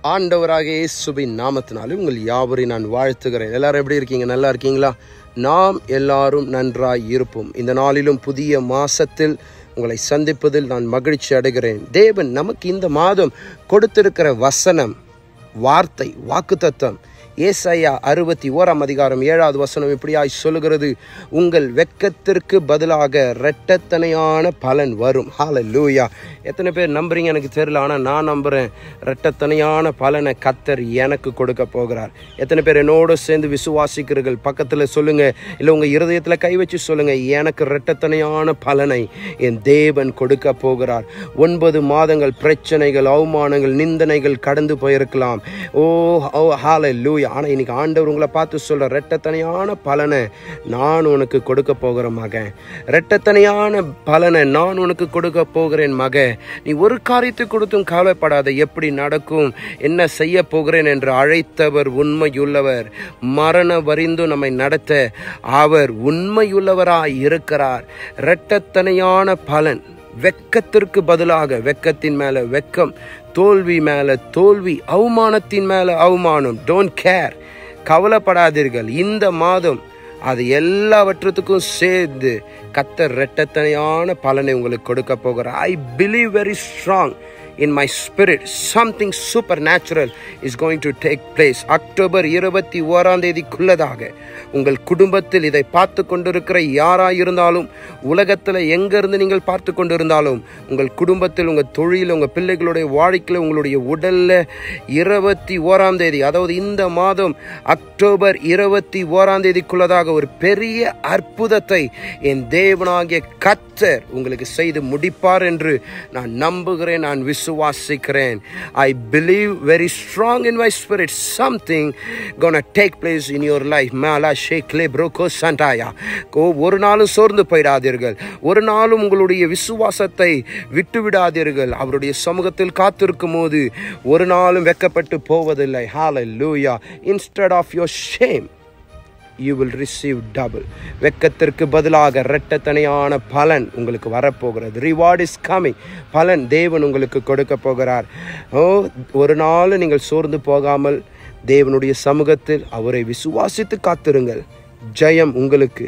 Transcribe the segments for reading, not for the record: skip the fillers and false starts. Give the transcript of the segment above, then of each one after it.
ஆண்டவராக இயேசுவின் நாமத்தினாலே உங்கள் யாவரையும் நான் வாழ்த்துகிறேன். எல்லாரும் எப்படி இருக்கீங்க? நல்லா இருக்கீங்களா? நாம் எல்லாரும் நன்றாய் இருப்போம். இந்த நாளிலும் புதிய மாசத்தில் உங்களை சந்திப்பதில் நான் மகிழ்ச்சி அடைகிறேன். தேவன் நமக்கு இந்த மாதம் கொடுத்திருக்கிற வசனம், வார்த்தை, வாக்குத்தத்தம் ஏசாயா 61:7 இப்படியாய் சொல்லுகிறது, உங்கள் வெட்கத்திற்கு பதிலாக இரட்டத்தனையான பலன் வரும். ஹல்லேலூயா! எத்தனை பேர் நம்புறீங்க எனக்கு தெரியல, ஆனால் நான் நம்புகிறேன். இரட்டத்தனையான பலனை கர்த்தர் எனக்கு கொடுக்க போகிறார். எத்தனை பேர் என்னோடு சேர்ந்து விசுவாசிக்கிறீர்கள்? பக்கத்தில் சொல்லுங்கள், இல்லை உங்கள் இருதயத்தில் கை வச்சு சொல்லுங்கள், எனக்கு இரட்டத்தனையான பலனை என் தேவன் கொடுக்க போகிறார். 9 மாதங்கள் பிரச்சனைகள், அவமானங்கள், நிந்தனைகள் கடந்து போயிருக்கலாம். ஹல்லேலூயா! ஆனால் இன்னைக்கு ஆண்டவர் உங்களை பார்த்து சொல்ற, இரட்டத்தனையான பலனை நான் உனக்கு கொடுக்க போகிற மகன், இரட்டத்தனையான பலனை நான் உனக்கு கொடுக்க போகிறேன் மகன். நீ ஒரு காரியத்தை கொடுத்தும் கவலைப்படாத, எப்படி நடக்கும், என்ன செய்ய போகிறேன் என்று அழைத்தவர் உண்மையுள்ளவர். மரண வரிந்து நம்மை நடத்த அவர் உண்மையுள்ளவராய் இருக்கிறார். இரட்டத்தனையான பலன், வெட்கத்திற்கு பதிலாக வெட்கத்தின் மேல வெட்கம், தோல்வி மேல தோல்வி, அவமானத்தின் மேல அவமானம். டோன்ட் கேர், கவலைப்படாதீர்கள். இந்த மாதம் அது எல்லாவற்றுக்கும் சேர்ந்து கர்த்தர் இரட்டத்தனையான பலனை உங்களுக்கு கொடுக்க போகிறார். I believe very strong in my spirit, something supernatural is going to take place. October 21 உங்கள் குடும்பத்தில் இதை பார்த்து கொண்டிருக்கிற யாராயிருந்தாலும், உலகத்தில் எங்கிருந்து நீங்கள் பார்த்து கொண்டிருந்தாலும், உங்கள் குடும்பத்தில், உங்கள் தொழில், உங்கள் பிள்ளைகளுடைய வாழ்க்கையில், உங்களுடைய உடல்ல 21 அதாவது இந்த மாதம் அக்டோபர் 21 ஒரு பெரிய அற்புதத்தை என் தேவனாகிய கர்த்தர் உங்களுக்கு செய்து முடிப்பார் என்று நான் நம்புகிறேன், நான் விசுவாசிக்கிறேன். I believe very strong in my spirit, something gonna take place in your life. Mala shekle broko santaya. ஒரு நாளும் சோர்ந்து போயிடாதீர்கள், ஒரு நாளும் உங்களுடைய விசுவாசத்தை விட்டு விடாதீர்கள். அவருடைய சமூகத்தில் காத்திருக்கும் போது ஒரு நாளும் வெட்கப்பட்டு போவதில்லை. Hallelujah! Instead of your shame, you will receive double. வெட்கத்திற்கு பதிலாக இரட்டத்தனையான பலன் உங்களுக்கு வரப்போகிறது. Reward is coming. பலன் தேவன் உங்களுக்கு கொடுக்க போகிறார். ஒரு நாள் நீங்கள் சோர்ந்து போகாமல் தேவனுடைய சமூகத்தில் அவரை விசுவாசித்து காத்திருங்கள். ஜெயம் உங்களுக்கு,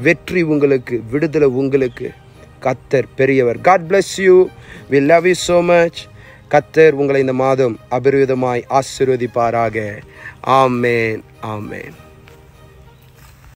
வெற்றி உங்களுக்கு, விடுதலை உங்களுக்கு. கர்த்தர் பெரியவர். God bless you. We love you so much. கர்த்தர் உங்களை இந்த மாதம் அபரிவிதமாய் ஆசீர்வதிப்பாராக. ஆமென், ஆமென்.